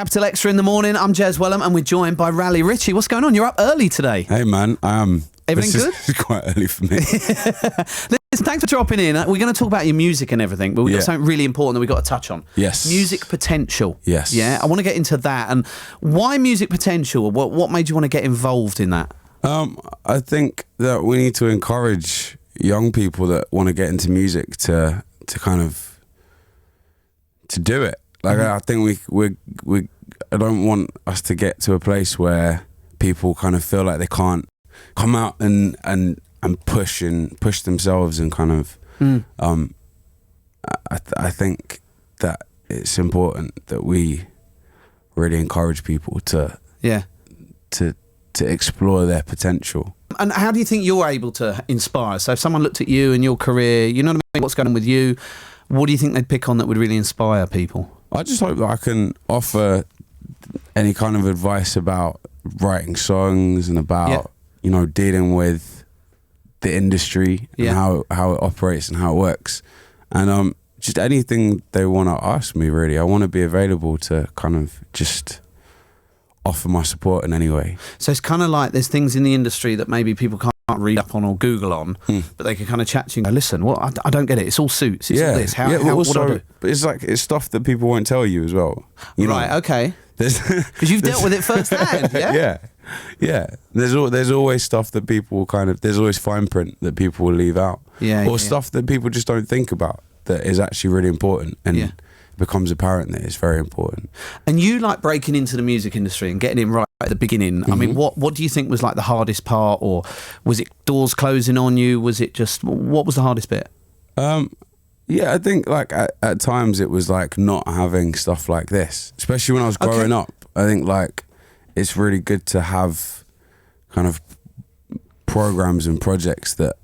Capital Xtra in the morning. I'm Jez Wellham and we're joined by Raleigh Ritchie. What's going on? You're up early today. Hey man, Everything good? It's quite early for me. Listen, thanks for dropping in. We're going to talk about your music and everything, but we've got something really important that we've got to touch on. Yes. Music potential. Yes. Yeah, I want to get into that. And why music potential? What made you want to get involved in that? I think that we need to encourage young people that want to get into music to do it. Like I think I don't want us to get to a place where people kind of feel like they can't come out and push themselves and kind of. I think that it's important that we really encourage people to explore their potential. And how do you think you're able to inspire? So if someone looked at you and your career, you know what I mean, what's going on with you, what do you think they'd pick on that would really inspire people? I just hope that I can offer any kind of advice about writing songs and about, dealing with the industry and how it operates and how it works. And just anything they want to ask me, really. I want to be available to kind of just offer my support in any way. So it's kind of like there's things in the industry that maybe people can't read up on or Google on, but they can kind of chat to you and go, listen, I don't get it. It's all suits. It's all this. How what do I do? But it's stuff that people won't tell you as well. Okay. Because you've dealt with it firsthand, yeah? Yeah. There's always stuff that people there's always fine print that people will leave out. Or stuff that people just don't think about that is actually really important and it becomes apparent that it's very important. And you like breaking into the music industry and getting in right at the beginning. I mean, what do you think was like the hardest part, or was it doors closing on you? Was it just, what was the hardest bit? I think like at times it was like not having stuff like this, especially when I was growing up. I think like it's really good to have kind of programs and projects that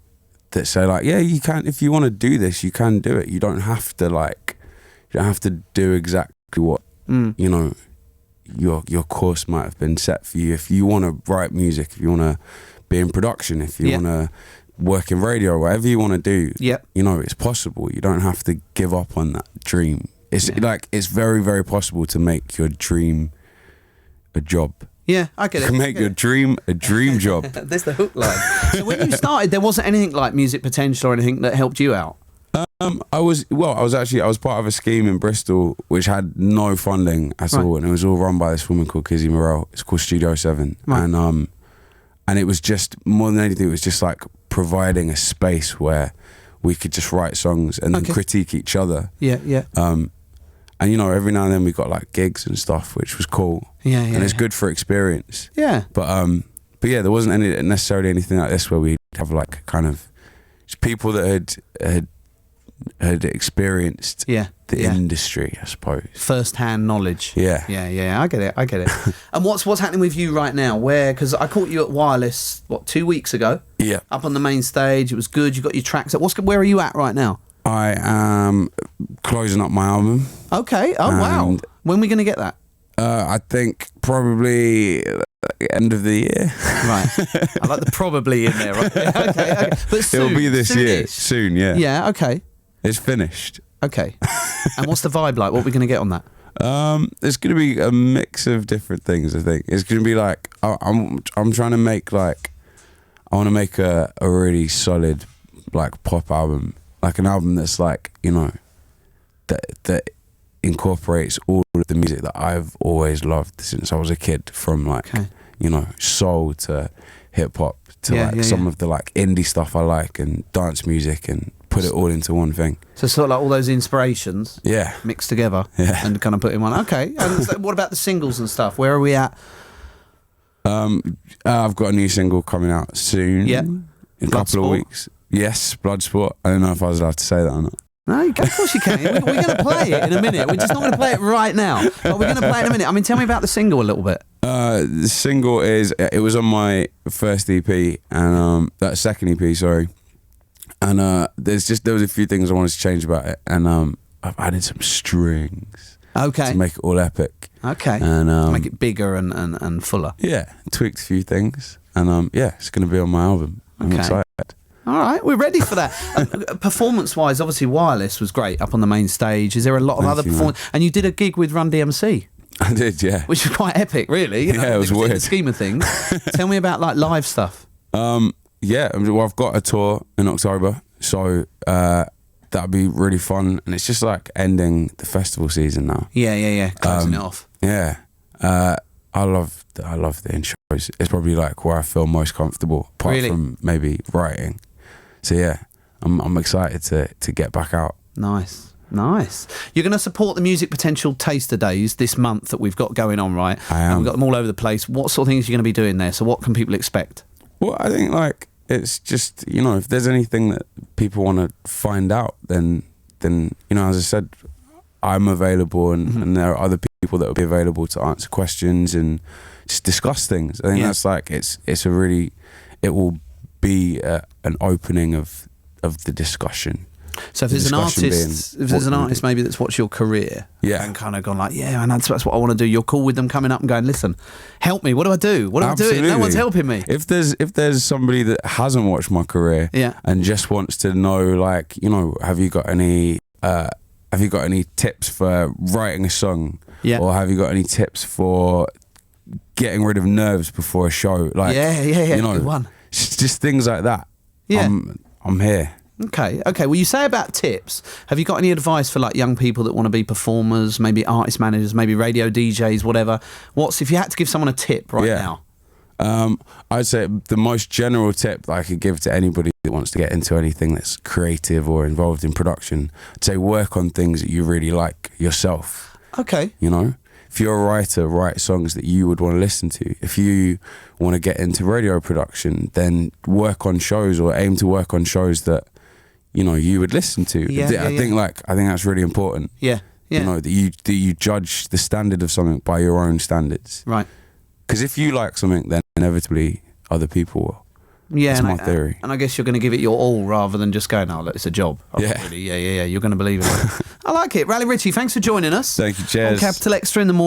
say like, yeah, you can, if you want to do this, you can do it. You don't have to do exactly what your course might have been set for you. If you want to write music, if you want to be in production, if you want to work in radio, whatever you want to do, it's possible. You don't have to give up on that dream. It's it's very, very possible to make your dream a job. Yeah, I get it. You can make your dream a dream job. There's the hook line. So when you started, there wasn't anything like Music Potential or anything that helped you out? I was part of a scheme in Bristol which had no funding at all, and it was all run by this woman called Kizzy Morrell. It's called Studio 7, and it was just, more than anything, it was just like providing a space where we could just write songs and then critique each other. And every now and then we got like gigs and stuff, which was cool. And it's good for experience. But yeah, there wasn't necessarily anything like this where we'd have like kind of just people that had experienced the industry, I suppose. First-hand knowledge. Yeah. I get it. And what's happening with you right now? Because I caught you at Wireless, 2 weeks ago? Yeah. Up on the main stage, it was good. You got your tracks up. Where are you at right now? I am closing up my album. Okay. Oh, wow. When are we going to get that? I think probably end of the year. Right. I like the probably in there. Right? Okay. But soon, it'll be this year. Soon, yeah. Yeah, okay. It's finished. Okay. And what's the vibe like? What are we going to get on that? It's going to be a mix of different things, I think. It's going to be like, I'm trying to make like, I want to make a really solid like pop album. Like an album that's like, that incorporates all of the music that I've always loved since I was a kid, from like, soul to hip hop to some of the like indie stuff I like and dance music, and put it all into one thing. So sort of like all those inspirations mixed together and kind of put in one. Okay. And so what about the singles and stuff? Where are we at? I've got a new single coming out soon. Yeah. In a couple of weeks. Yes, Bloodsport. I don't know if I was allowed to say that or not. No, of course you can. We're going to play it in a minute. We're just not going to play it right now, but we're going to play it in a minute. I mean, tell me about the single a little bit. The single it was on my first EP, and that second EP, sorry. And there was a few things I wanted to change about it, and I've added some strings. Okay. To make it all epic. Okay. And to make it bigger and fuller. Yeah, tweaked a few things, and it's going to be on my album. I'm excited. All right, we're ready for that. Performance-wise, obviously Wireless was great up on the main stage. Is there a lot of other performance? And you did a gig with Run DMC. I did, yeah. Which was quite epic, really. You know, Yeah, it was in weird. the scheme of things. Tell me about like live stuff. Yeah, well, I've got a tour in October, so that'll be really fun. And it's just like ending the festival season now. Yeah. Closing it off. Yeah, I love the intros. It's probably like where I feel most comfortable, apart from maybe writing. So yeah, I'm excited to get back out. Nice. You're going to support the Music Potential Taster Days this month that we've got going on, right? I am. And we've got them all over the place. What sort of things are you going to be doing there? So what can people expect? Well, I think like it's just, you know, if there's anything that people want to find out, then you know, as I said, I'm available, and there are other people that will be available to answer questions and just discuss things. I think that's like it will be an opening of the discussion. So if there's an artist, maybe that's watched your career, and kind of gone like, and that's what I want to do. You're cool with them coming up and going, listen, help me. What do I do? What do I do? No one's helping me. If there's somebody that hasn't watched my career, and just wants to know, like, you know, have you got any tips for writing a song, or have you got any tips for getting rid of nerves before a show? Like, you know, good one. Just things like that. Yeah, I'm here. Okay. Well, you say about tips. Have you got any advice for like young people that want to be performers, maybe artist managers, maybe radio DJs, whatever? If you had to give someone a tip right now? I'd say the most general tip that I could give to anybody that wants to get into anything that's creative or involved in production, I'd say work on things that you really like yourself. Okay. You know, if you're a writer, write songs that you would want to listen to. If you want to get into radio production, then work on shows, or aim to work on shows that, you know, you would listen to. I think that's really important. Yeah. You know, that you judge the standard of something by your own standards. Right. Because if you like something, then inevitably other people will. Yeah, that's my theory. And I guess you're going to give it your all rather than just going, look, it's a job. Really, you're going to believe it. I like it. Raleigh Ritchie, thanks for joining us. Thank you, cheers. On Capital Xtra in the morning.